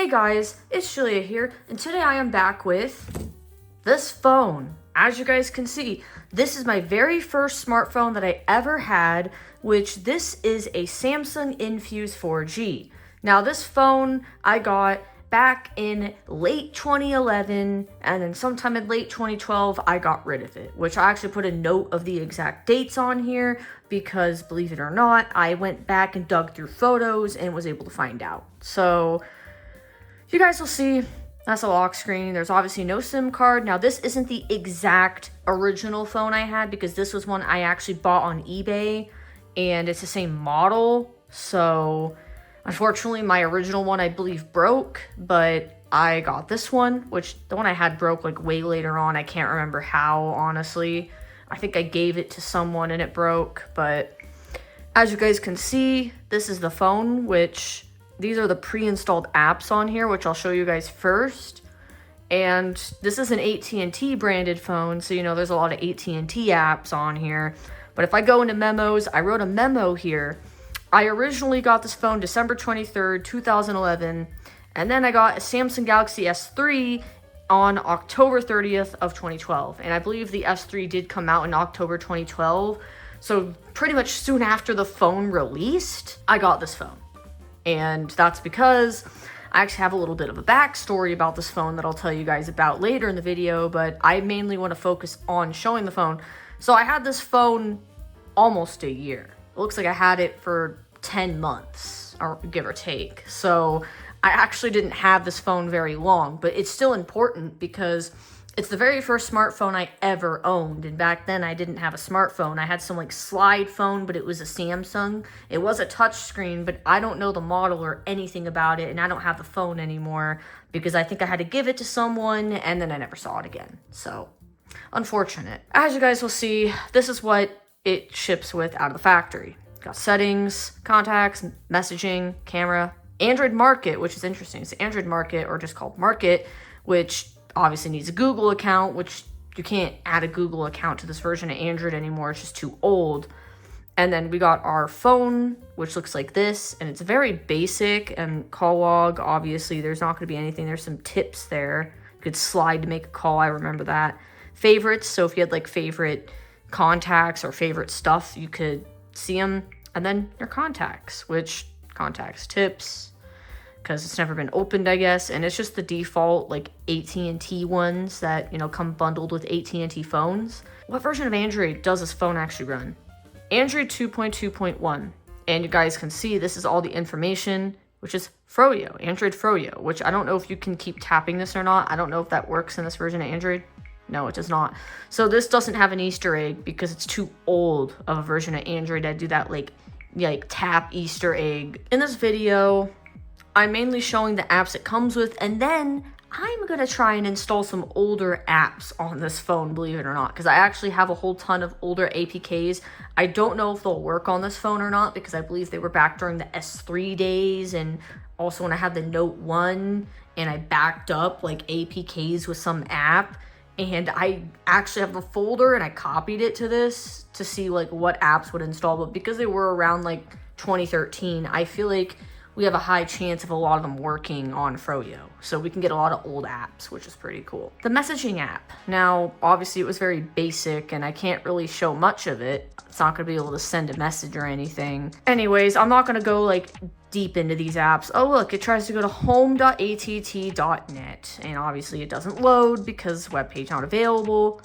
Hey guys, it's Julia here, and today I am back with this phone. As you guys can see, this is my very first smartphone that I ever had, which this is a Samsung Infuse 4G. Now this phone I got back in late 2011, and then sometime in late 2012 I got rid of it, which I actually put a note of the exact dates on here because, believe it or not, I went back and dug through photos and was able to find out. So you guys will see, that's a lock screen. There's obviously no SIM card. Now this isn't the exact original phone I had because this was one I actually bought on eBay and it's the same model. So unfortunately my original one I believe broke, but I got this one, which the one I had broke like way later on. I can't remember how, honestly. I think I gave it to someone and it broke, but as you guys can see, this is the phone, which these are the pre-installed apps on here, which I'll show you guys first. And this is an AT&T branded phone, so you know there's a lot of AT&T apps on here. But if I go into memos, I wrote a memo here. I originally got this phone December 23rd, 2011, and then I got a Samsung Galaxy S3 on October 30th of 2012. And I believe the S3 did come out in October 2012. So pretty much soon after the phone released, I got this phone. And that's because I actually have a little bit of a backstory about this phone that I'll tell you guys about later in the video, but I mainly want to focus on showing the phone. So I had this phone almost a year. It looks like I had it for 10 months, or give or take. So I actually didn't have this phone very long, but it's still important because it's the very first smartphone I ever owned, and back then I didn't have a smartphone. I had some like slide phone, but it was a Samsung. It was a touch screen, but I don't know the model or anything about it, and I don't have the phone anymore because I think I had to give it to someone, and then I never saw it again. So, unfortunate. As you guys will see, this is what it ships with out of the factory. Got settings, contacts, messaging, camera, Android Market, which is interesting. It's Android Market, or just called Market, which obviously needs a Google account, which you can't add a Google account to this version of Android anymore. It's just too old. And then we got our phone, which looks like this, and it's very basic. And call log, obviously, there's not going to be anything. There's some tips there. You could slide to make a call. I remember that. Favorites, so if you had like favorite contacts or favorite stuff, you could see them. And then your contacts, which contacts, tips, because it's never been opened, I guess, and it's just the default like AT&T ones that, you know, come bundled with AT&T phones. What version of Android does this phone actually run? Android 2.2.1, and you guys can see this is all the information, which is Froyo, Android Froyo, which I don't know if you can keep tapping this or not. I don't know if that works in this version of Android. No, it does not. So this doesn't have an Easter egg because it's too old of a version of Android to do that like tap Easter egg. In this video, I'm mainly showing the apps it comes with, and then I'm going to try and install some older apps on this phone, believe it or not, because I actually have a whole ton of older APKs. I don't know if they'll work on this phone or not, because I believe they were back during the S3 days, and also when I had the Note 1, and I backed up like APKs with some app, and I actually have the folder, and I copied it to this to see like what apps would install, but because they were around like 2013, I feel like we have a high chance of a lot of them working on Froyo. So we can get a lot of old apps, which is pretty cool. The messaging app. Now, obviously it was very basic and I can't really show much of it. It's not gonna be able to send a message or anything. Anyways, I'm not gonna go like deep into these apps. Oh look, it tries to go to home.att.net. And obviously it doesn't load because webpage not available.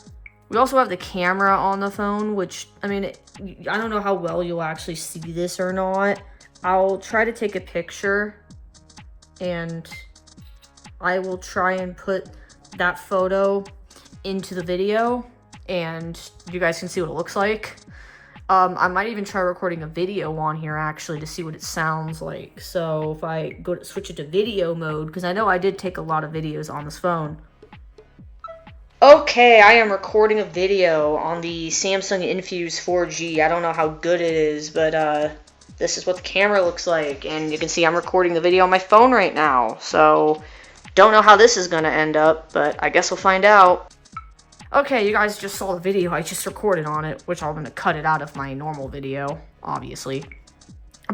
We also have the camera on the phone, which, I mean, I don't know how well you'll actually see this or not. I'll try to take a picture and I will try and put that photo into the video and you guys can see what it looks like. I might even try recording a video on here actually to see what it sounds like. So if I go to switch it to video mode, because I know I did take a lot of videos on this phone. Okay, I am recording a video on the Samsung Infuse 4G. I don't know how good it is, but this is what the camera looks like, and you can see I'm recording the video on my phone right now, so don't know how this is going to end up, but I guess we'll find out. Okay, you guys just saw the video I just recorded on it, which I'm going to cut it out of my normal video, obviously.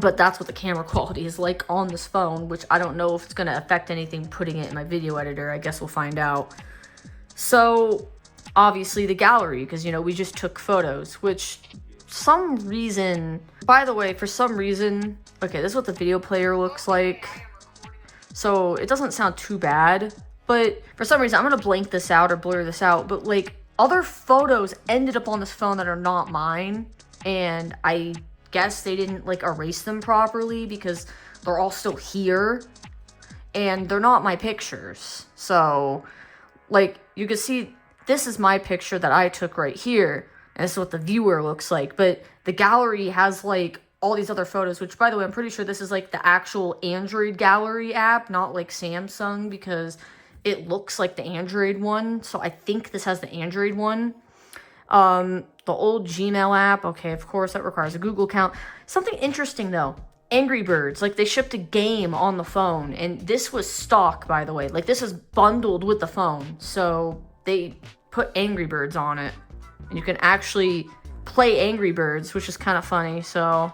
But that's what the camera quality is like on this phone, which I don't know if it's going to affect anything putting it in my video editor. I guess we'll find out. So, obviously the gallery, because, you know, we just took photos, which some reason, by the way, for some reason, okay, this is what the video player looks like. So, it doesn't sound too bad, but for some reason, I'm going to blank this out or blur this out, but like, other photos ended up on this phone that are not mine, and I guess they didn't like erase them properly because they're all still here, and they're not my pictures. So, like, you can see, this is my picture that I took right here, and this is what the viewer looks like, but the gallery has, like, all these other photos, which, by the way, I'm pretty sure this is, like, the actual Android gallery app, not, like, Samsung, because it looks like the Android one, so I think this has the Android one. The old Gmail app, okay, of course, that requires a Google account. Something interesting, though. Angry Birds, like, they shipped a game on the phone, and this was stock, by the way. Like, this is bundled with the phone, so they put Angry Birds on it, and you can actually play Angry Birds, which is kind of funny. So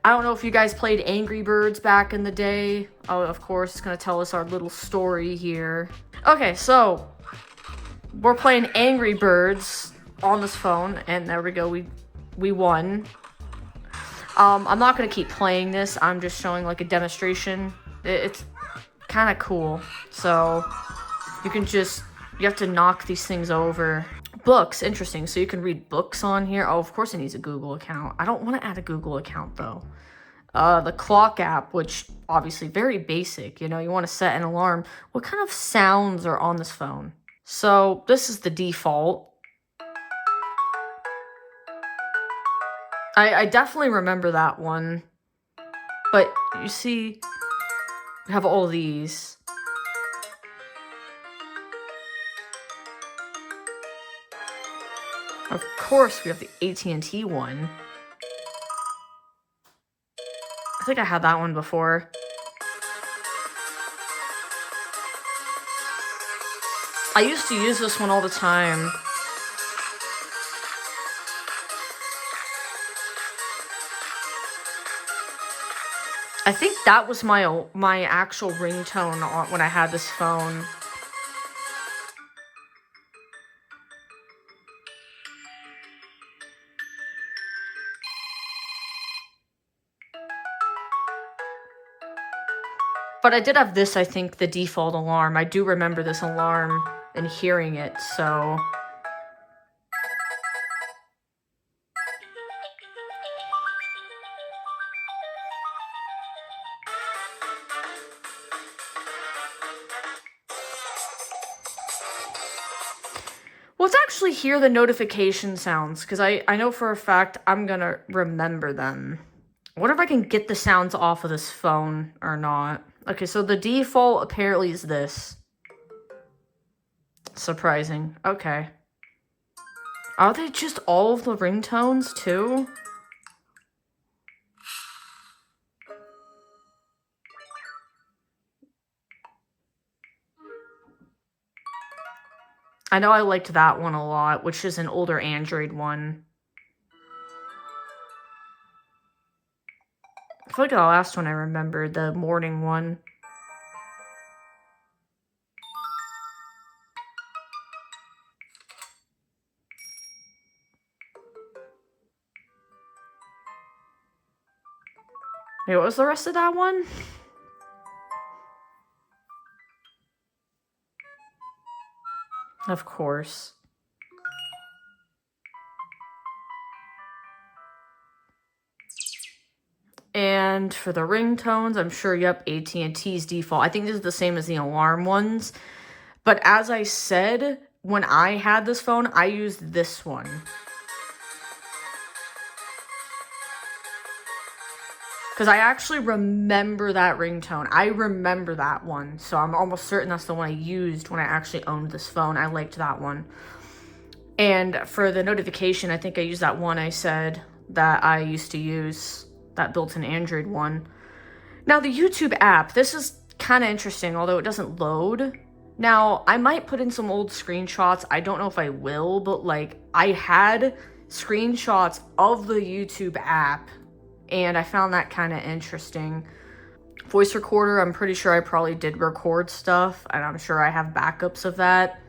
I don't know if you guys played Angry Birds back in the day. Oh, of course, it's going to tell us our little story here. Okay, so we're playing Angry Birds on this phone, and there we go, we won. I'm not going to keep playing this. I'm just showing, like, a demonstration. It's kind of cool. So you have to knock these things over. Books, interesting. So you can read books on here. Oh, of course it needs a Google account. I don't want to add a Google account, though. The clock app, which obviously very basic. You know, you want to set an alarm. What kind of sounds are on this phone? So this is the default. I definitely remember that one. But you see, we have all these. Of course, we have the AT&T one. I think I had that one before. I used to use this one all the time. I think that was my actual ringtone when I had this phone. But I did have this, I think, the default alarm. I do remember this alarm and hearing it, so... Let's actually hear the notification sounds, because I know for a fact I'm gonna remember them. I wonder if I can get the sounds off of this phone or not. Okay, so the default apparently is this. Surprising. Okay. Are they just all of the ringtones, too? I know I liked that one a lot, which is an older Android one. I feel like the last one I remembered, the morning one. Wait, what was the rest of that one? Of course. And for the ringtones, I'm sure, yep, AT&T's default. I think this is the same as the alarm ones. But as I said, when I had this phone, I used this one. Because I actually remember that ringtone. I remember that one. So I'm almost certain that's the one I used when I actually owned this phone. I liked that one. And for the notification, I think I used that one I said that I used to use. That built-in Android one. Now, the YouTube app. This is kind of interesting, although it doesn't load. Now, I might put in some old screenshots. I don't know if I will, but, like, I had screenshots of the YouTube app. and I found that kind of interesting. Voice recorder, I'm pretty sure I probably did record stuff, and I'm sure I have backups of that.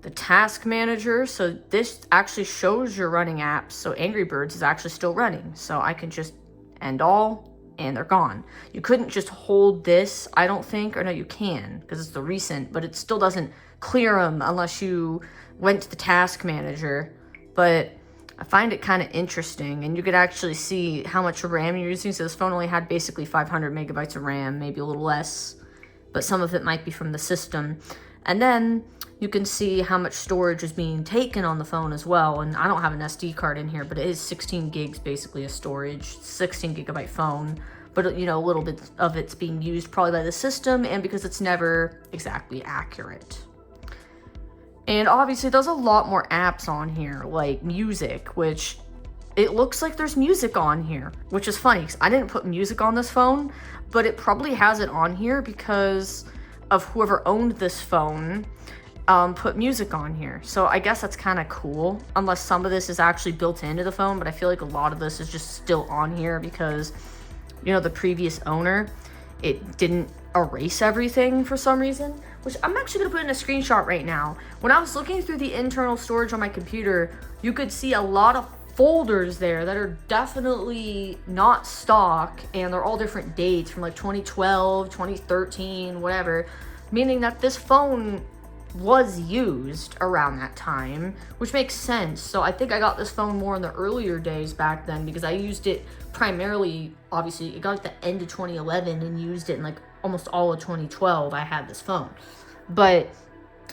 The task manager, so this actually shows you're running apps, so Angry Birds is actually still running, so I can just end all, and they're gone. You couldn't just hold this, I don't think, or no, you can, because it's the recent, but it still doesn't clear them unless you went to the task manager. But I find it kind of interesting, and you could actually see how much RAM you're using. So this phone only had basically 500 megabytes of RAM, maybe a little less, but some of it might be from the system. And then you can see how much storage is being taken on the phone as well. And I don't have an SD card in here, but it is 16 gigs basically of storage, 16 gigabyte phone. But, you know, a little bit of it's being used probably by the system, and because it's never exactly accurate. And obviously there's a lot more apps on here, like music, which it looks like there's music on here, which is funny because I didn't put music on this phone, but it probably has it on here because of whoever owned this phone put music on here. So I guess that's kind of cool, unless some of this is actually built into the phone, but I feel like a lot of this is just still on here because, you know, the previous owner, it didn't erase everything for some reason, which I'm actually going to put in a screenshot right now. When I was looking through the internal storage on my computer, you could see a lot of folders there that are definitely not stock, and they're all different dates from like 2012, 2013, whatever, meaning that this phone was used around that time, which makes sense. So I think I got this phone more in the earlier days back then because I used it primarily, obviously, it got at the end of 2011 and used it in like almost all of 2012. I had this phone, but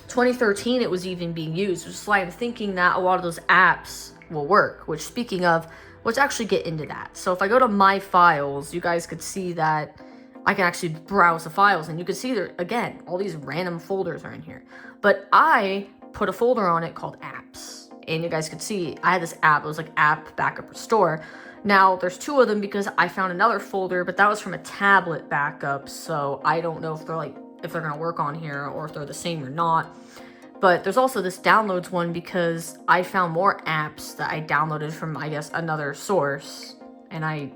2013 it was even being used, which is why I'm thinking that a lot of those apps will work. Which, speaking of, let's actually get into that. So if I go to my files, you guys could see that I can actually browse the files, and you can see there again, all these random folders are in here. But I put a folder on it called apps, and you guys could see I had this app. It was like app backup restore. Now there's two of them because I found another folder, but that was from a tablet backup, so I don't know if they're gonna work on here or if they're the same or not. But there's also this downloads one because I found more apps that I downloaded from, I guess, another source, and I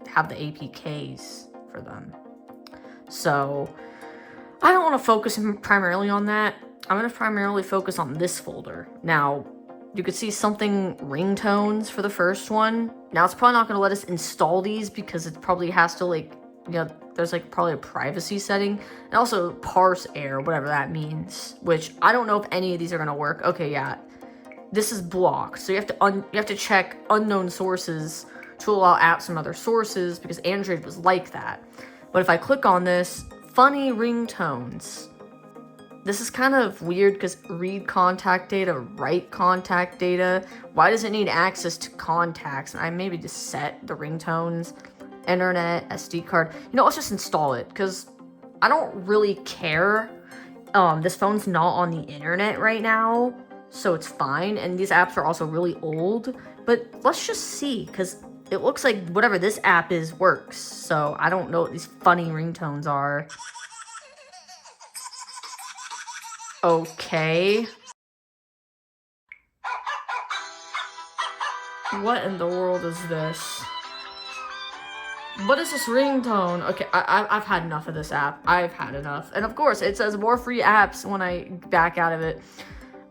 have the APKs for them. So I don't want to focus primarily on that. I'm going to primarily focus on this folder. Now, you could see something ringtones for the first one. Now, it's probably not going to let us install these because it probably has to, like, you know, there's like probably a privacy setting, and also parse air, whatever that means, which I don't know if any of these are going to work. Okay, yeah, this is blocked, so you have to check unknown sources to allow apps from other sources because Android was like that. But if I click on this, funny ringtones, this is kind of weird because read contact data, write contact data. Why does it need access to contacts? And I maybe just set the ringtones, internet, SD card. You know, let's just install it because I don't really care. This phone's not on the internet right now, so it's fine. And these apps are also really old, but let's just see because it looks like whatever this app is works. So I don't know what these funny ringtones are. Okay. What in the world is this? What is this ringtone? Okay, I've had enough of this app. I've had enough. And of course, it says more free apps when I back out of it.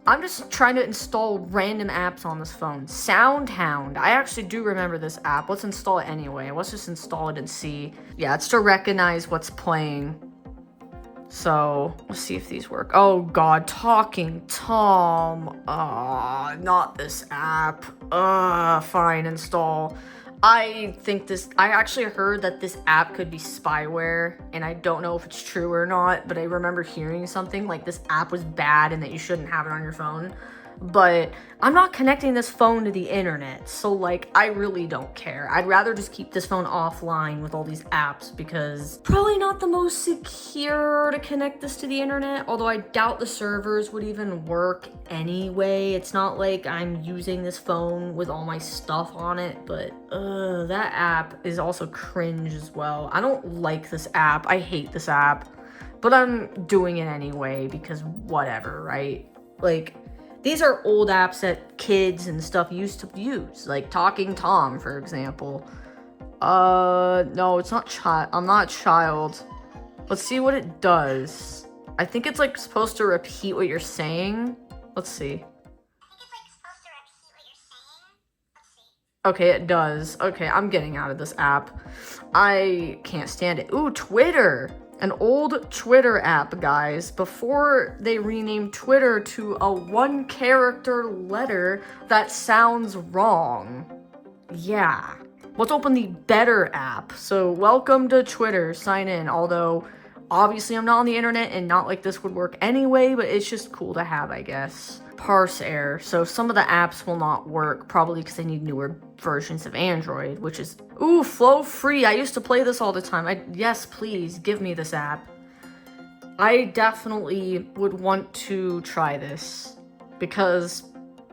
I'm just trying to install random apps on this phone. Soundhound. I actually do remember this app. Let's install it anyway. Let's just install it and see. Yeah, it's to recognize what's playing. So, let's see if these work. Oh god, Talking Tom. Not this app. Fine, install. I actually heard that this app could be spyware, and I don't know if it's true or not, but I remember hearing something like this app was bad and that you shouldn't have it on your phone. But I'm not connecting this phone to the internet, so like I really don't care. I'd rather just keep this phone offline with all these apps because probably not the most secure to connect this to the internet, although I doubt the servers would even work anyway. It's not like I'm using this phone with all my stuff on it, but that app is also cringe as well. I don't like this app. I hate this app, but I'm doing it anyway because whatever, right? Like, these are old apps that kids and stuff used to use, like Talking Tom, for example. No, it's not child. I'm not child. Let's see what it does. I think it's like supposed to repeat what you're saying. Let's see. Okay, it does. Okay, I'm getting out of this app. I can't stand it. Ooh, Twitter. An old Twitter app, guys. Before they renamed Twitter to a one-character letter that sounds wrong. Yeah. Let's open the better app. So, welcome to Twitter. Sign in. Although, obviously, I'm not on the internet and not like this would work anyway, but it's just cool to have, I guess. Parse error. So some of the apps will not work, probably because they need newer versions of Android, which is, ooh, Flow Free. I used to play this all the time. Yes, please, give me this app. I definitely would want to try this because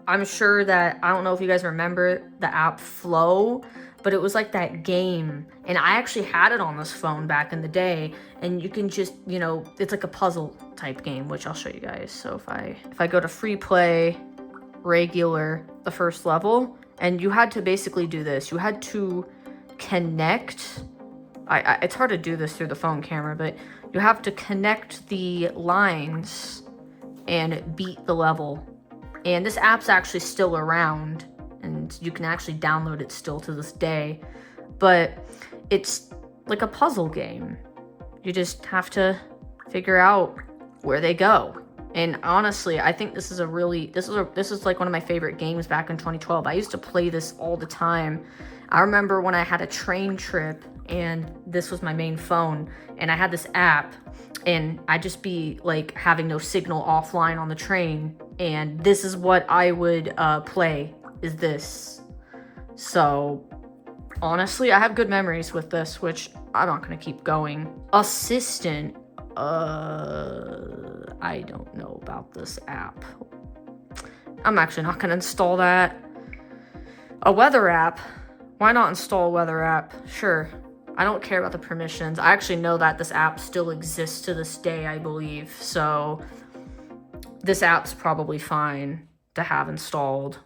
I'm sure that, I don't know if you guys remember the app Flow, but it was like that game, and I actually had it on this phone back in the day, and you can just, you know, it's like a puzzle type game, which I'll show you guys. So if I go to free play, regular, the first level, and you had to basically do this. You had to connect, it's hard to do this through the phone camera, but you have to connect the lines and beat the level. And this app's actually still around, and you can actually download it still to this day, but it's like a puzzle game. You just have to figure out where they go. And honestly, I think this is like one of my favorite games back in 2012. I used to play this all the time. I remember when I had a train trip and this was my main phone and I had this app and I'd just be like having no signal offline on the train, and this is what I would play, is this. So honestly, I have good memories with this, which I'm not gonna keep going. Assistant, I don't know about this app. I'm actually not gonna install that. A weather app, why not install a weather app? Sure, I don't care about the permissions. I actually know that this app still exists to this day, I believe, so this app's probably fine to have installed.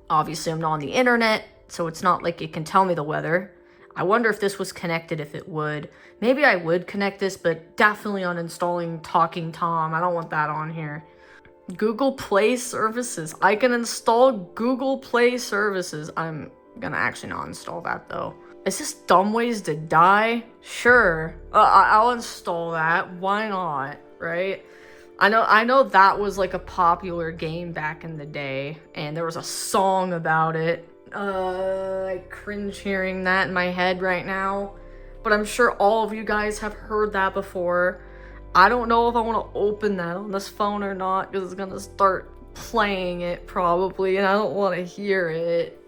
Obviously, I'm not on the internet, so it's not like it can tell me the weather. I wonder if this was connected, if it would. Maybe I would connect this, but definitely uninstalling Talking Tom. I don't want that on here. Google Play Services. I can install Google Play Services. I'm gonna actually not install that, though. Is this Dumb Ways to Die? Sure. I'll install that. Why not, right? I know that was like a popular game back in the day, and there was a song about it. I cringe hearing that in my head right now, but I'm sure all of you guys have heard that before. I don't know if I want to open that on this phone or not, because it's gonna start playing it probably, and I don't want to hear it.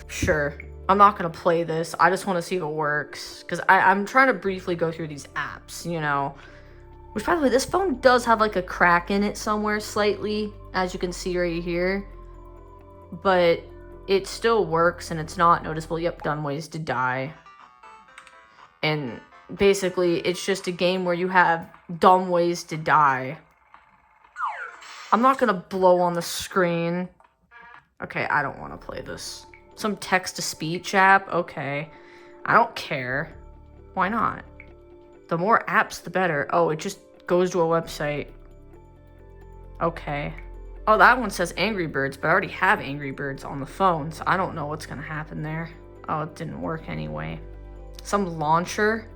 Sure. I'm not gonna play this. I just want to see if it works, because I'm trying to briefly go through these apps, you know. Which, by the way, this phone does have like a crack in it somewhere slightly, as you can see right here. But it still works and it's not noticeable. Yep, Dumb Ways to Die. And basically, it's just a game where you have dumb ways to die. I'm not gonna blow on the screen. Okay, I don't want to play this. Some text-to-speech app? Okay. I don't care. Why not? The more apps, the better. Oh, it just goes to a website. Okay. Oh, that one says Angry Birds, but I already have Angry Birds on the phone, so I don't know what's gonna happen there. Oh, it didn't work anyway. Some launcher?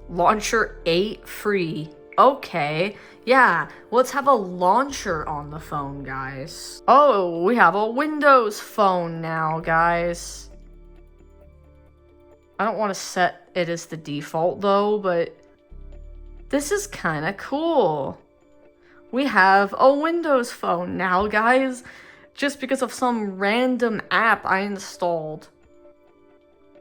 Launcher 8 free. Okay. Yeah, let's have a launcher on the phone, guys. Oh, we have a Windows phone now, guys. I don't want to set it as the default, though, but this is kind of cool. We have a Windows phone now, guys, just because of some random app I installed.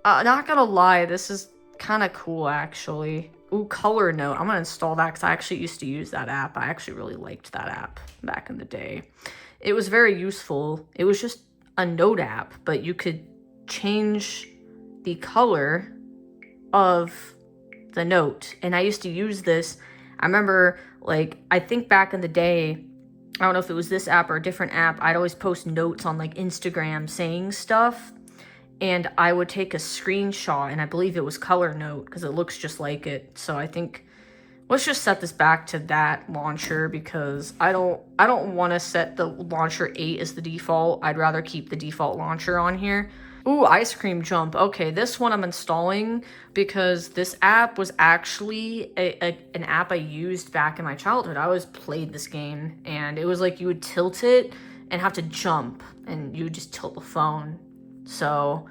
Not gonna lie, this is kind of cool, actually. Ooh, Color Note. I'm gonna install that because I actually used to use that app. I actually really liked that app back in the day. It was very useful. It was just a note app, but you could change the color of the note. And I used to use this. I remember, like, I think back in the day, I don't know if it was this app or a different app, I'd always post notes on, like, Instagram saying stuff. and I would take a screenshot, and I believe it was color note because it looks just like it. So I think let's just set this back to that launcher because I don't want to set the launcher 8 as the default. I'd rather keep the default launcher on here. Ooh, ice cream jump. Okay, this one I'm installing because this app was actually an app I used back in my childhood. I always played this game, and it was like you would tilt it and have to jump, and you would just tilt the phone. So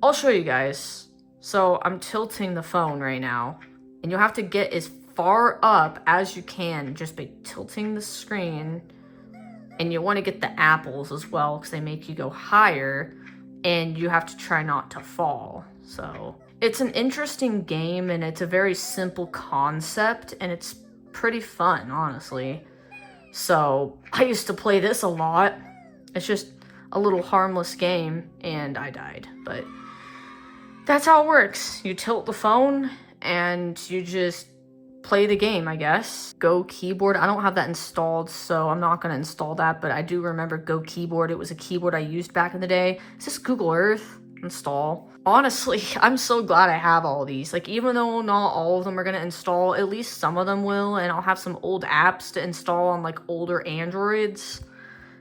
I'll show you guys. So I'm tilting the phone right now, and you'll have to get as far up as you can just by tilting the screen. And you want to get the apples as well because they make you go higher, and you have to try not to fall. So it's an interesting game, and it's a very simple concept, and it's pretty fun, honestly. So I used to play this a lot. It's just a little harmless game, and I died. But that's how it works. You tilt the phone, and you just play the game, I guess. Go keyboard. I don't have that installed, so I'm not going to install that, but I do remember Go keyboard. It was a keyboard I used back in the day. Is this Google Earth? Install. Honestly, I'm so glad I have all these. Like, even though not all of them are going to install, at least some of them will, and I'll have some old apps to install on, like, older Androids.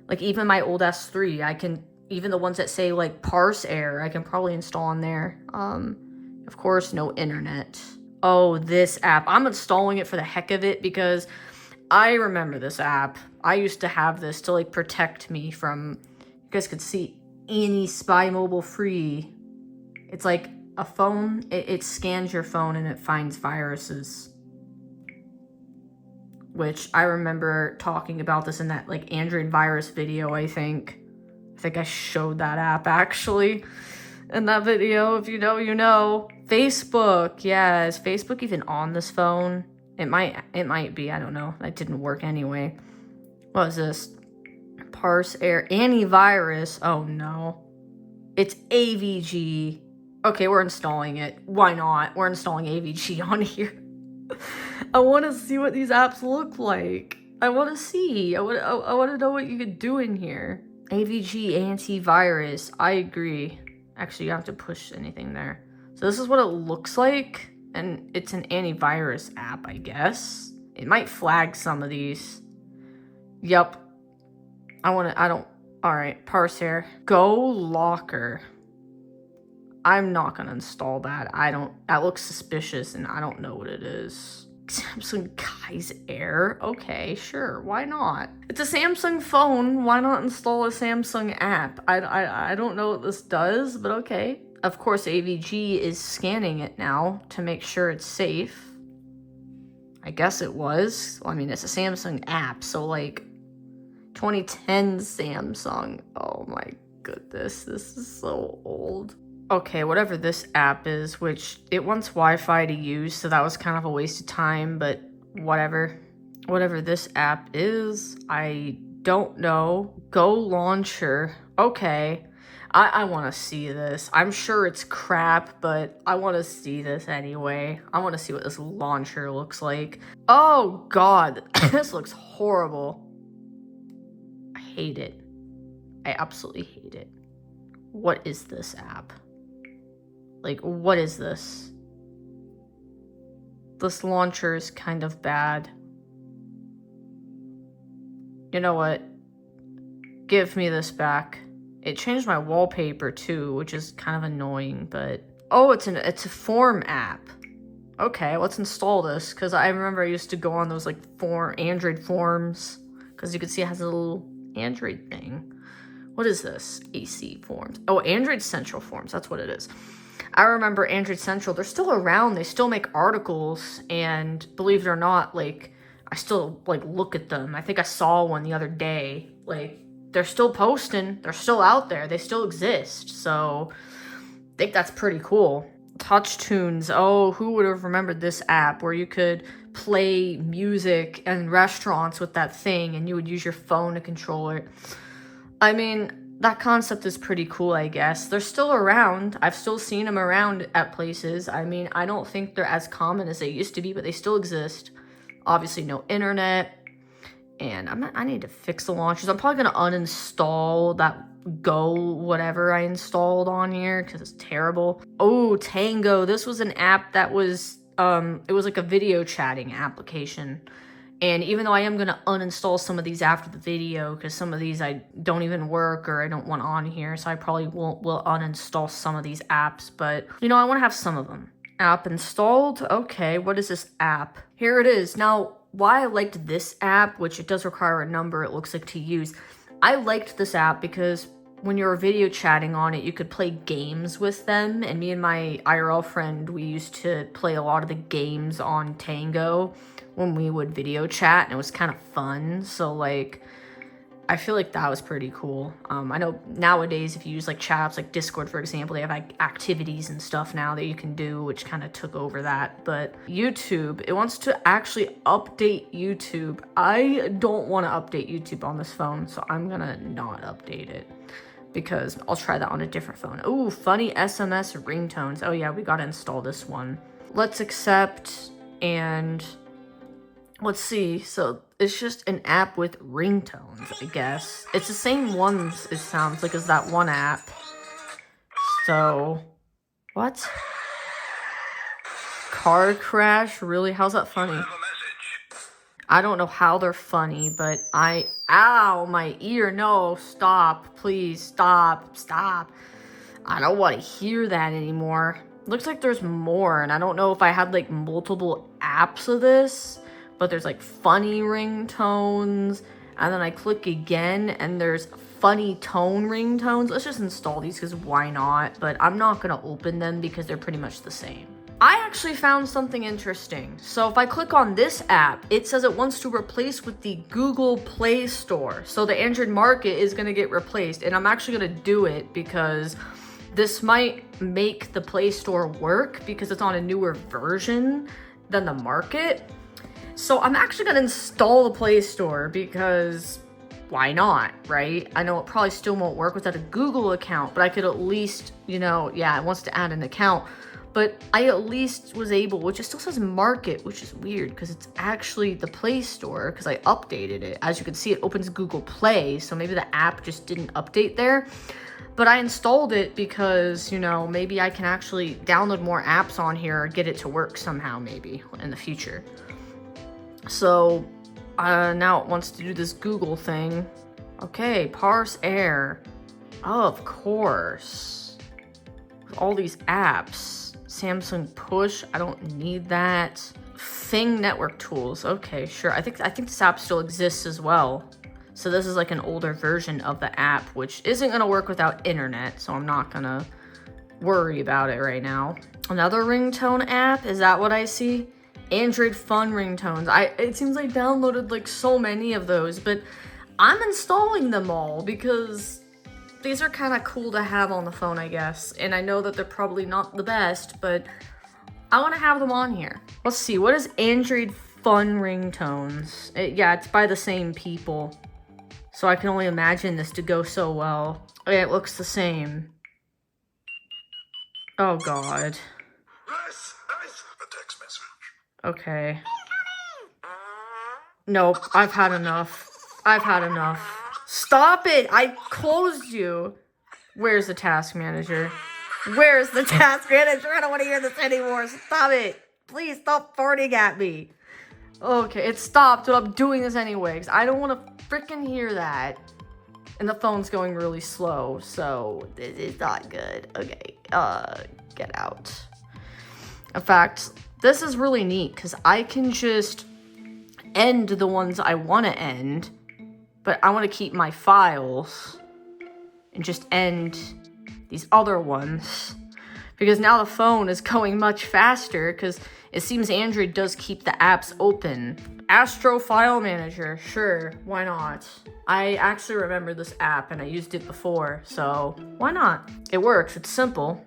Like, even my old S3, I can, even the ones that say, like, parse error, I can probably install on there. Of course, no internet. Oh, this app. I'm installing it for the heck of it because I remember this app. I used to have this to like protect me from, you guys could see, any Spy Mobile Free. It's like a phone. It scans your phone and it finds viruses. Which I remember talking about this in that like Android virus video, I think. I showed that app actually. In that video, if you know, you know. Facebook, yeah, is Facebook even on this phone? It might be, I don't know. That didn't work anyway. What is this? Parse error, antivirus. Oh no. It's AVG. Okay, we're installing it. Why not? We're installing AVG on here. I want to see what these apps look like. I want to see. I want to know what you could do in here. AVG antivirus. I agree. Actually, you don't have to push anything there. So this is what it looks like, and it's an antivirus app, I guess. It might flag some of these. Yep. Alright, parse here. Go Locker. I'm not gonna install that. That looks suspicious, and I don't know what it is. Samsung Guy's Air? Okay, sure, why not? It's a Samsung phone, why not install a Samsung app? I don't know what this does, but okay. Of course, AVG is scanning it now to make sure it's safe. I guess it was. Well, I mean, it's a Samsung app, so like 2010 Samsung. Oh my goodness, this is so old. Okay, whatever this app is, which it wants Wi-Fi to use, so that was kind of a waste of time, but whatever. Whatever this app is, I don't know. Go Launcher. Okay. I want to see this. I'm sure it's crap, but I want to see this anyway. I want to see what this launcher looks like. Oh, God. This looks horrible. I hate it. I absolutely hate it. What is this app? Like, what is this? This launcher is kind of bad. You know what? Give me this back. It changed my wallpaper too, which is kind of annoying, but... Oh, it's a form app. Okay, let's install this, because I remember I used to go on those, like, Android forums, because you can see it has a little Android thing. What is this? AC forms. Oh, Android Central forms, that's what it is. I remember Android Central, they're still around, they still make articles, and believe it or not, like, I still, like, look at them. I think I saw one the other day, like... They're still posting. They're still out there. They still exist. So I think that's pretty cool. Touch Tunes. Oh, who would have remembered this app where you could play music in restaurants with that thing and you would use your phone to control it? I mean, that concept is pretty cool, I guess. They're still around. I've still seen them around at places. I mean, I don't think they're as common as they used to be, but they still exist. Obviously, no internet. And I need to fix the launchers. I'm probably going to uninstall Go whatever I installed on here because it's terrible. Oh, Tango. This was an app that was, it was like a video chatting application. And even though I am going to uninstall some of these after the video, because some of these I don't even work or I don't want on here, so I probably will uninstall some of these apps, but, you know, I want to have some of them. App installed. Okay, what is this app? Here it is. Now, why I liked this app, which it does require a number, it looks like, to use. I liked this app because when you were video chatting on it, you could play games with them, and me and my IRL friend, we used to play a lot of the games on Tango when we would video chat, and it was kind of fun. So like, I feel like that was pretty cool. I know nowadays if you use like chat apps like Discord, for example, they have like activities and stuff now that you can do, which kind of took over that. But YouTube, it wants to actually update YouTube. I don't want to update YouTube on this phone, so I'm gonna not update it because I'll try that on a different phone. Ooh, funny SMS ringtones. Oh yeah, we gotta install this one. Let's accept, and let's see. So it's just an app with ringtones, I guess. It's the same ones, it sounds like, as that one app. So, what? Car crash? Really? How's that funny? I don't know how they're funny, but ow, my ear. No, stop. Please, stop. Stop. I don't want to hear that anymore. Looks like there's more, and I don't know if I had like multiple apps of this, but there's like funny ringtones, and then I click again and there's funny tone ringtones. Let's just install these because why not? But I'm not gonna open them because they're pretty much the same. I actually found something interesting. So if I click on this app, it says it wants to replace with the Google Play Store. So the Android market is gonna get replaced, and I'm actually gonna do it because this might make the Play Store work because it's on a newer version than the market. So I'm actually gonna install the Play Store because why not, right? I know it probably still won't work without a Google account, but I could at least, you know, yeah, it wants to add an account, but I at least was able, which it still says market, which is weird because it's actually the Play Store because I updated it. As you can see, it opens Google Play, so maybe the app just didn't update there. But I installed it because, you know, maybe I can actually download more apps on here or get it to work somehow maybe in the future. So, now it wants to do this Google thing. Okay, parse air. Oh, of course. All these apps. Samsung push, I don't need that. Thing network tools, okay, sure. I think this app still exists as well. So this is like an older version of the app, which isn't gonna work without internet, so I'm not gonna worry about it right now. Another ringtone app, is that what I see? Android fun ringtones. It seems I downloaded like so many of those, but I'm installing them all because these are kind of cool to have on the phone, I guess. And I know that they're probably not the best, but I want to have them on here. Let's see, what is Android fun ringtones? Yeah, it's by the same people. So I can only imagine this to go so well. Okay, it looks the same. Oh god. Okay. Nope, I've had enough. I've had enough. Stop it! I closed you. Where's the task manager? Where's the task manager? I don't want to hear this anymore. Stop it. Please stop farting at me. Okay, it stopped, but I'm doing this anyway because I don't want to freaking hear that. And the phone's going really slow, so this is not good. Okay, get out. In fact, this is really neat because I can just end the ones I want to end, but I want to keep my files and just end these other ones because now the phone is going much faster because it seems Android does keep the apps open. Astro File Manager, sure, why not? I actually remember this app and I used it before, so why not? It works, it's simple.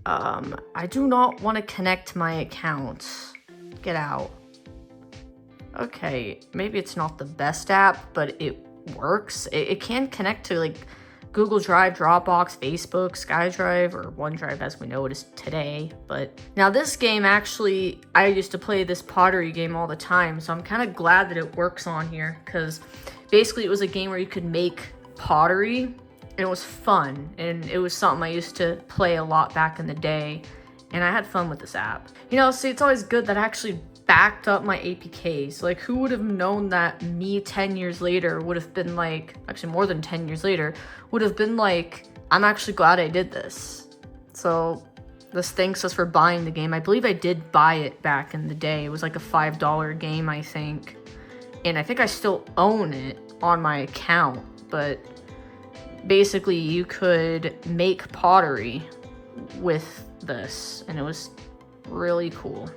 I do not want to connect my account. Get out. Okay, maybe it's not the best app, but it works. It can connect to like Google Drive, Dropbox, Facebook, SkyDrive, or OneDrive as we know it is today. But now this game actually, I used to play this pottery game all the time, so I'm kind of glad that it works on here because basically it was a game where you could make pottery, and it was fun, and it was something I used to play a lot back in the day, and I had fun with this app. You know, see, it's always good that I actually backed up my APKs. Like, who would have known that me 10 years later would have been like, actually more than 10 years later, would have been like, I'm actually glad I did this. So this thanks us for buying the game. I believe I did buy it back in the day. It was like a $5 game, I think. And I think I still own it on my account. But basically you could make pottery with this, and it was really cool.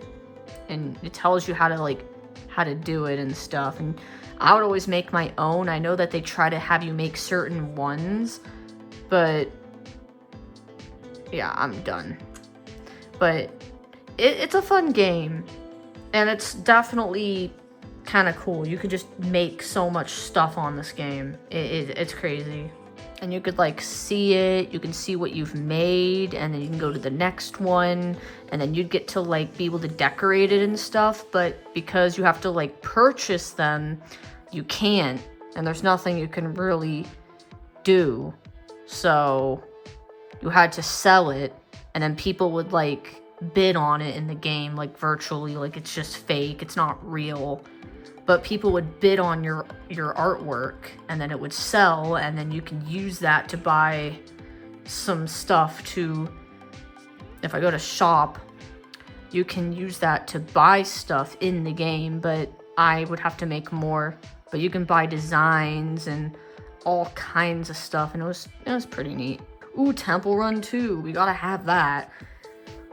And it tells you how to do it and stuff. And I would always make my own. I know that they try to have you make certain ones, but yeah, I'm done. But it's a fun game, and it's definitely kind of cool. You could just make so much stuff on this game. It's crazy. And you could like see it, you can see what you've made, and then you can go to the next one, and then you'd get to like be able to decorate it and stuff. But because you have to like purchase them, you can't, and there's nothing you can really do. So you had to sell it, and then people would like bid on it in the game, like virtually, like it's just fake, it's not real. But people would bid on your artwork, and then it would sell, and then you can use that to buy some stuff to, if I go to shop, you can use that to buy stuff in the game, but I would have to make more. But you can buy designs and all kinds of stuff, and it was pretty neat. Ooh, Temple Run 2, we gotta have that.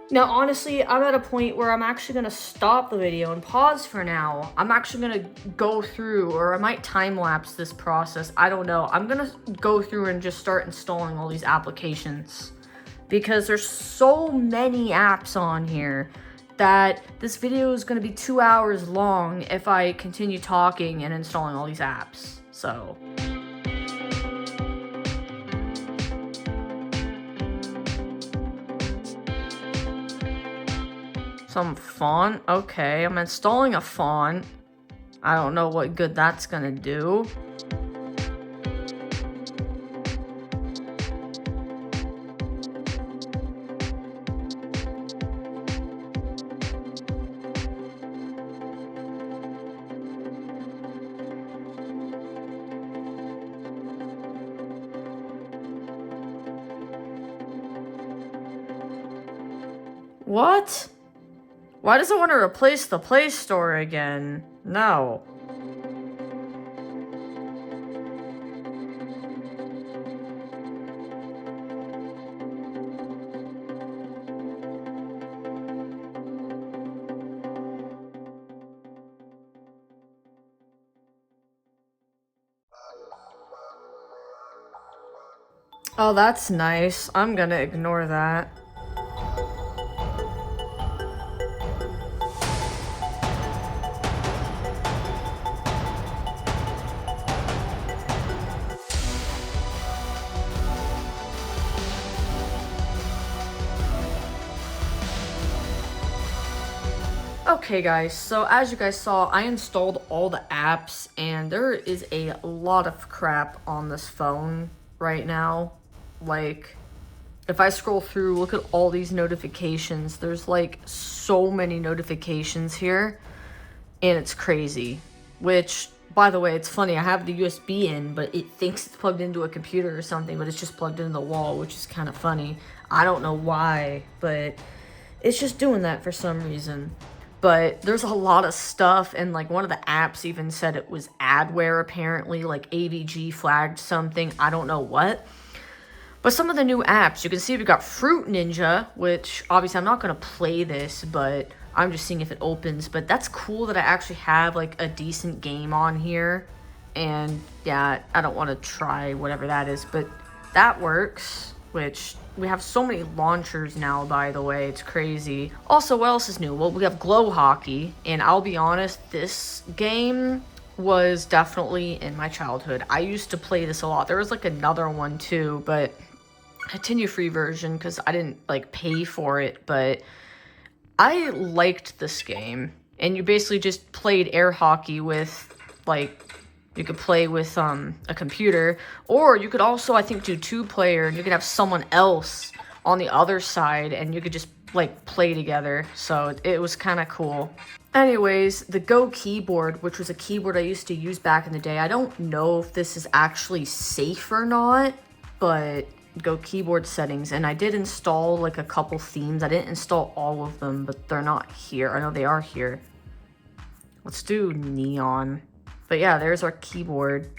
Now, honestly, I'm at a point where I'm actually going to stop the video and pause for now. I'm actually going to go through, or I might time-lapse this process. I don't know. I'm going to go through and just start installing all these applications, because there's so many apps on here that this video is going to be 2 hours long if I continue talking and installing all these apps. So some font. Okay, I'm installing a font. I don't know what good that's gonna do. What? Why does it want to replace the Play Store again? No. Oh, that's nice. I'm gonna ignore that. Okay guys, so as you guys saw, I installed all the apps, and there is a lot of crap on this phone right now. Like, if I scroll through, look at all these notifications. There's like so many notifications here, and it's crazy. Which, by the way, it's funny, I have the USB in, but it thinks it's plugged into a computer or something, but it's just plugged into the wall, which is kind of funny. I don't know why, but it's just doing that for some reason. But there's a lot of stuff, and like one of the apps even said it was adware apparently, like AVG flagged something, I don't know what. But some of the new apps, you can see we've got Fruit Ninja, which obviously I'm not going to play this, but I'm just seeing if it opens. But that's cool that I actually have like a decent game on here. And yeah, I don't want to try whatever that is, but that works, which we have so many launchers now, by the way, it's crazy. Also, what else is new? Well, we have Glow Hockey, and I'll be honest, this game was definitely in my childhood. I used to play this a lot. There was like another one too, but continue free version because I didn't like pay for it, but I liked this game. And you basically just played air hockey with like You could play with a computer, or you could also, I think, do 2-player, and you could have someone else on the other side, and you could just like play together. So it was kind of cool. Anyways, the Go keyboard, which was a keyboard I used to use back in the day. I don't know if this is actually safe or not, but Go keyboard settings, and I did install like a couple themes. I didn't install all of them, but they're not here. I know they are here. Let's do neon. But yeah, there's our keyboard.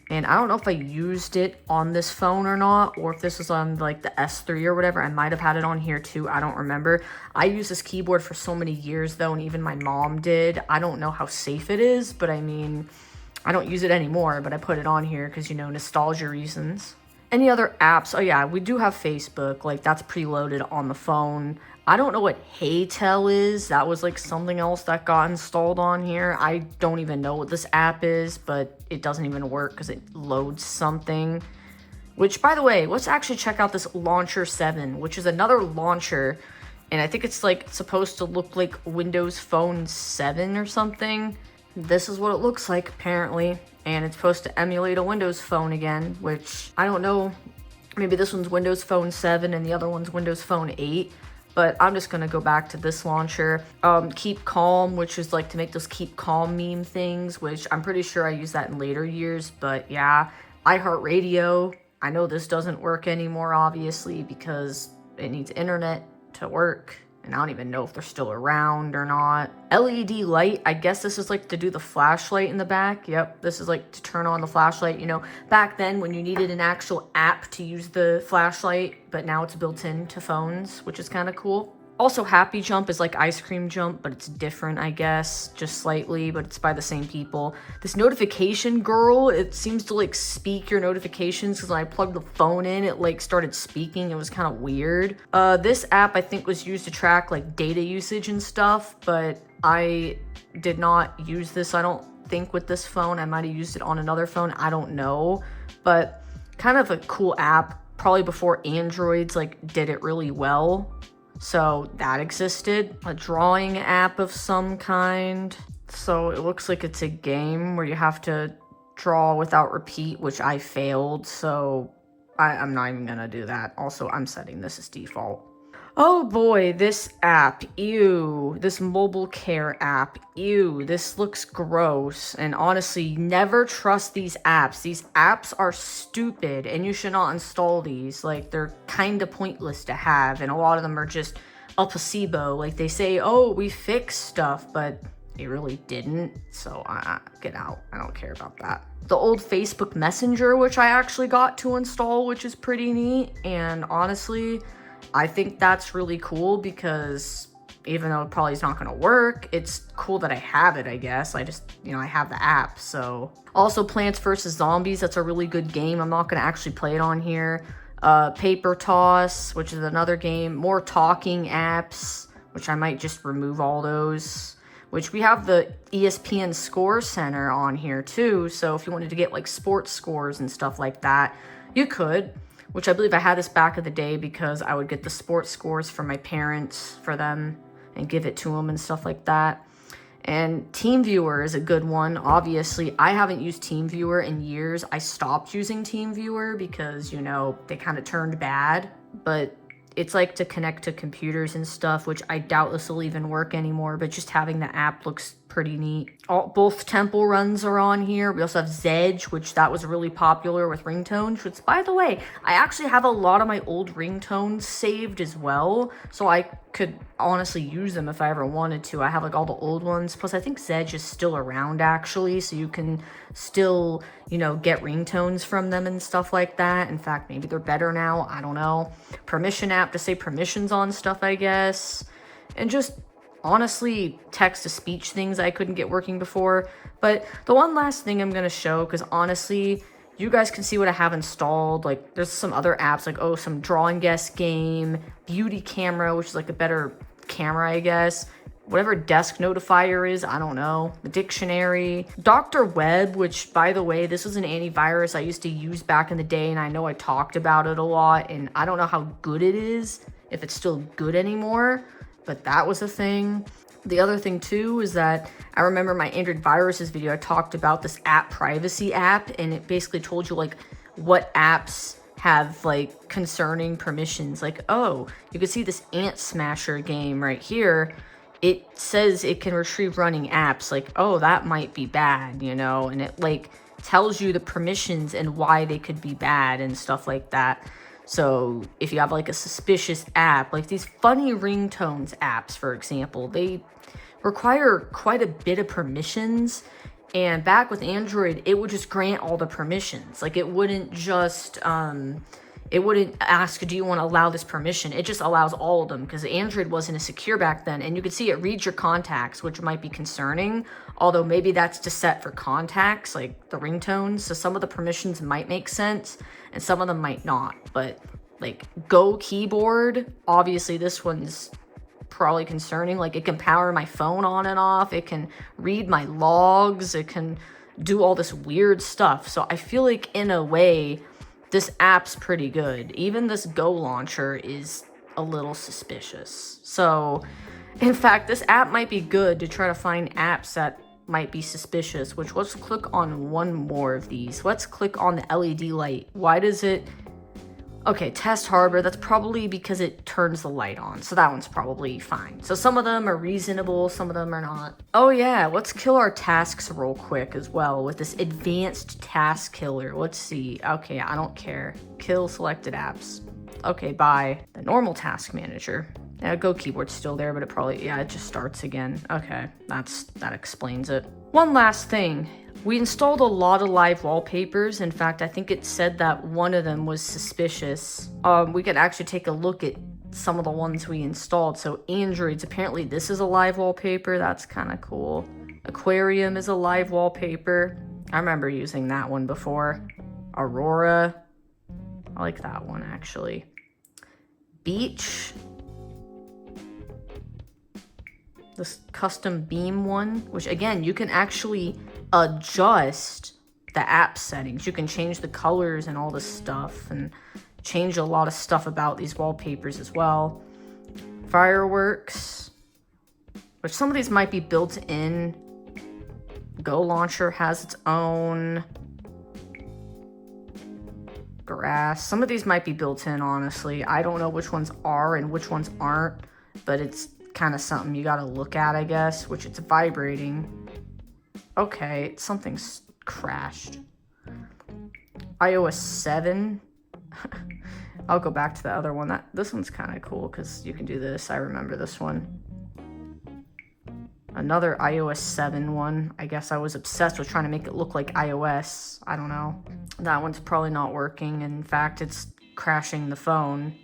And I don't know if I used it on this phone or not, or if this was on like the S3 or whatever. I might have had it on here too. I don't remember. I used this keyboard for so many years though, and even my mom did. I don't know how safe it is, but I mean, I don't use it anymore, but I put it on here because, you know, nostalgia reasons. Any other apps? Oh yeah, we do have Facebook. Like, that's preloaded on the phone. I don't know what HeyTell is. That was like something else that got installed on here. I don't even know what this app is, but it doesn't even work because it loads something. Which, by the way, let's actually check out this Launcher 7, which is another launcher. And I think it's like supposed to look like Windows Phone 7 or something. This is what it looks like, apparently. And it's supposed to emulate a Windows Phone again, which I don't know. Maybe this one's Windows Phone 7 and the other one's Windows Phone 8. But I'm just going to go back to this launcher. Keep Calm, which is like to make those Keep Calm meme things, which I'm pretty sure I used that in later years. But yeah, iHeartRadio. I know this doesn't work anymore, obviously, because it needs internet to work. And I don't even know if they're still around or not. LED light, I guess this is like to do the flashlight in the back. Yep, this is like to turn on the flashlight. You know, back then when you needed an actual app to use the flashlight, but now it's built into phones, which is kind of cool. Also, Happy Jump is like Ice Cream Jump, but it's different, I guess, just slightly, but it's by the same people. This Notification Girl, it seems to like speak your notifications, because when I plugged the phone in, it like started speaking. It was kind of weird. This app I think was used to track like data usage and stuff, but I did not use this, I don't think, with this phone. I might have used it on another phone, I don't know, but kind of a cool app, probably before Androids like did it really well. So that existed. A drawing app of some kind. So it looks like it's a game where you have to draw without repeat, which I failed. So I'm not even gonna do that. Also, I'm setting this as default. Oh boy, this app, ew. This mobile care app, ew. This looks gross. And honestly, never trust these apps. These apps are stupid and you should not install these. Like, they're kind of pointless to have. And a lot of them are just a placebo. Like, they say, oh, we fixed stuff, but it really didn't. So get out. I don't care about that. The old Facebook Messenger, which I actually got to install, which is pretty neat. And honestly, I think that's really cool because even though it probably is not going to work, it's cool that I have it, I guess. I just, you know, I have the app, so. Also, Plants vs. Zombies, that's a really good game. I'm not going to actually play it on here. Paper Toss, which is another game. More talking apps, which I might just remove all those. Which we have the ESPN Score Center on here too, so if you wanted to get like sports scores and stuff like that, you could. Which I believe I had this back in the day because I would get the sports scores from my parents for them and give it to them and stuff like that. And TeamViewer is a good one. Obviously, I haven't used TeamViewer in years. I stopped using TeamViewer because, you know, they kind of turned bad. But it's like to connect to computers and stuff, which I doubt this will even work anymore. But just having the app looks pretty neat. Both Temple Runs are on here. We also have Zedge, which that was really popular with ringtones, which, by the way, I actually have a lot of my old ringtones saved as well, so I could honestly use them if I ever wanted to. I have like all the old ones, plus I think Zedge is still around actually, so you can still, you know, get ringtones from them and stuff like that. In fact, maybe they're better now, I don't know. Permission app to say permissions on stuff, I guess. And just honestly, text-to-speech things I couldn't get working before. But the one last thing I'm going to show, because honestly, you guys can see what I have installed. Like, there's some other apps, like, oh, some draw and guess game, beauty camera, which is like a better camera, I guess. Whatever desk notifier is, I don't know. The dictionary. Dr. Web, which, by the way, this was an antivirus I used to use back in the day, and I know I talked about it a lot, and I don't know how good it is, if it's still good anymore. But that was a thing. The other thing too is that I remember my Android viruses video, I talked about this app privacy app, and it basically told you like what apps have like concerning permissions. Like, oh, you can see this Ant Smasher game right here. It says it can retrieve running apps. Like, oh, that might be bad, you know, and it like tells you the permissions and why they could be bad and stuff like that. So if you have like a suspicious app, like these funny ringtones apps, for example, they require quite a bit of permissions. And back with Android, it would just grant all the permissions. Like it wouldn't just, it wouldn't ask, do you want to allow this permission? It just allows all of them, because Android wasn't as secure back then. And you could see it reads your contacts, which might be concerning. Although maybe that's just set for contacts, like the ringtones. So some of the permissions might make sense and some of them might not. But like Go keyboard, obviously this one's probably concerning. Like it can power my phone on and off. It can read my logs. It can do all this weird stuff. So I feel like in a way, this app's pretty good. Even this Go launcher is a little suspicious. So in fact, this app might be good to try to find apps that might be suspicious, which let's click on one more of these. Let's click on the LED light. Why does it... Okay, test harbor, that's probably because it turns the light on. So that one's probably fine. So some of them are reasonable, some of them are not. Oh yeah, let's kill our tasks real quick as well with this advanced task killer. Let's see. Okay, I don't care. Kill selected apps. Okay, bye. The normal task manager. Yeah, Go keyboard's still there, but it probably, yeah, it just starts again. Okay, that explains it. One last thing. We installed a lot of live wallpapers. In fact, I think it said that one of them was suspicious. We could actually take a look at some of the ones we installed. So Androids, apparently this is a live wallpaper. That's kind of cool. Aquarium is a live wallpaper. I remember using that one before. Aurora. I like that one actually. Beach. This custom beam one, which again, you can actually adjust the app settings. You can change the colors and all this stuff and change a lot of stuff about these wallpapers as well. Fireworks, which some of these might be built in. Go launcher has its own. Grass. Some of these might be built in, honestly. I don't know which ones are and which ones aren't, but it's kind of something you gotta look at, I guess, which it's vibrating. Okay, something's crashed. iOS 7. I'll go back to the other one. This one's kind of cool because you can do this. I remember this one. Another iOS 7 one. I guess I was obsessed with trying to make it look like iOS. I don't know. That one's probably not working. In fact, it's crashing the phone.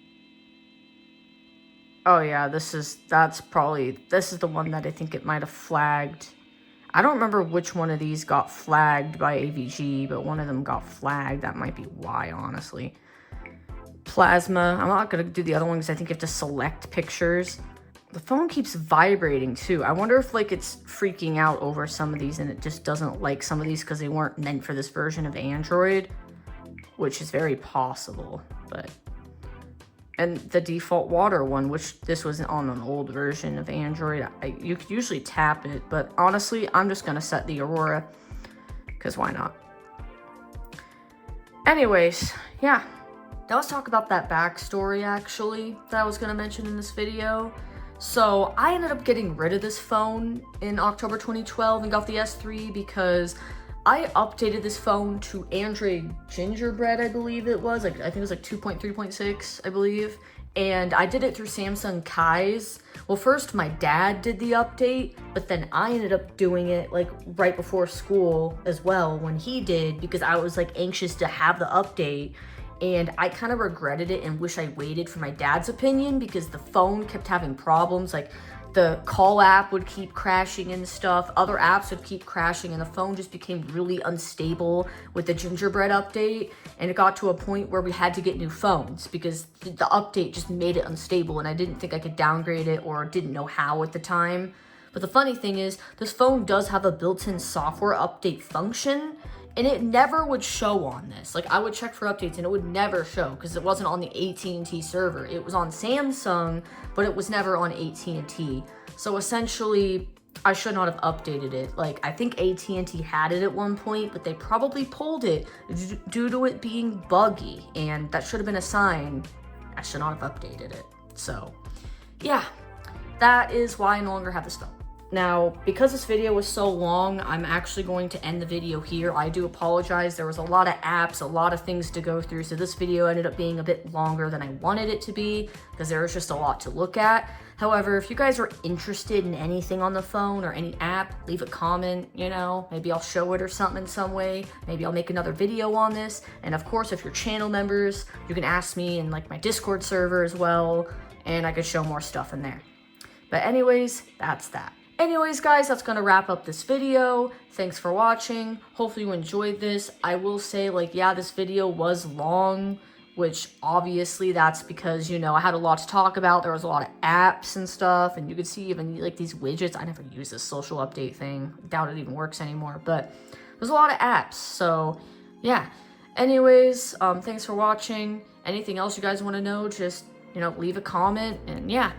Oh yeah, this is the one that I think it might have flagged. I don't remember which one of these got flagged by AVG, but one of them got flagged. That might be why, honestly. Plasma. I'm not going to do the other one because I think you have to select pictures. The phone keeps vibrating too. I wonder if like it's freaking out over some of these and it just doesn't like some of these because they weren't meant for this version of Android, which is very possible, but... And the default water one, which this was on an old version of Android. You could usually tap it, but honestly, I'm just going to set the Aurora, because why not? Anyways, yeah. Now let's talk about that backstory, actually, that I was going to mention in this video. So I ended up getting rid of this phone in October 2012 and got the S3 because I updated this phone to Android Gingerbread, I believe it was. Like I think it was like 2.3.6, I believe. And I did it through Samsung Kai's. Well, first my dad did the update, but then I ended up doing it like right before school as well when he did, because I was like anxious to have the update. And I kind of regretted it and wish I waited for my dad's opinion because the phone kept having problems. Like the call app would keep crashing and stuff. Other apps would keep crashing and the phone just became really unstable with the Gingerbread update. And it got to a point where we had to get new phones because the update just made it unstable and I didn't think I could downgrade it or didn't know how at the time. But the funny thing is, this phone does have a built-in software update function and it never would show on this. Like I would check for updates and it would never show because it wasn't on the AT&T server. It was on Samsung, but it was never on AT&T. So essentially, I should not have updated it. Like, I think AT&T had it at one point, but they probably pulled it due to it being buggy, and that should have been a sign I should not have updated it. So, yeah, that is why I no longer have this phone. Now, because this video was so long, I'm actually going to end the video here. I do apologize. There was a lot of apps, a lot of things to go through, so this video ended up being a bit longer than I wanted it to be because there was just a lot to look at. However, if you guys are interested in anything on the phone or any app, leave a comment, you know, maybe I'll show it or something in some way. Maybe I'll make another video on this. And of course, if you're channel members, you can ask me in like my Discord server as well, and I could show more stuff in there. But anyways, that's that. Anyways, guys, that's going to wrap up this video. Thanks for watching. Hopefully you enjoyed this. I will say, like, yeah, this video was long, which obviously that's because, you know, I had a lot to talk about. There was a lot of apps and stuff, and you could see even, like, these widgets. I never use this social update thing. Doubt it even works anymore, but there's a lot of apps, so, yeah. Anyways, thanks for watching. Anything else you guys want to know, just, you know, leave a comment, and yeah.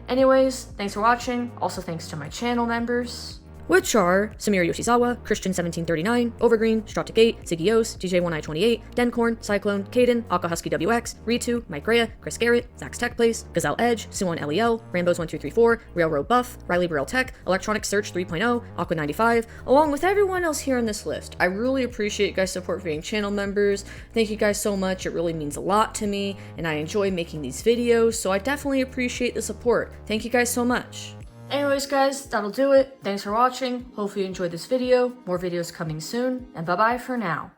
Anyways, thanks for watching. Also thanks to my channel members, which are Samir Yoshizawa, Christian1739, Overgreen, Stratic 8, Ziggyos, DJ1I28, Dencorn, Cyclone, Caden, Akahusky WX, Ritu, Mike Rhea, Chris Garrett, Zach's Tech Place, Gazelle Edge, Suwon LEL, Rambos1234, Railroad Buff, Riley Burrell Tech, Electronic Search 3.0, Aqua95, along with everyone else here on this list. I really appreciate you guys' support for being channel members. Thank you guys so much. It really means a lot to me, and I enjoy making these videos, so I definitely appreciate the support. Thank you guys so much. Anyways, guys, that'll do it. Thanks for watching. Hopefully you enjoyed this video. More videos coming soon, and bye-bye for now.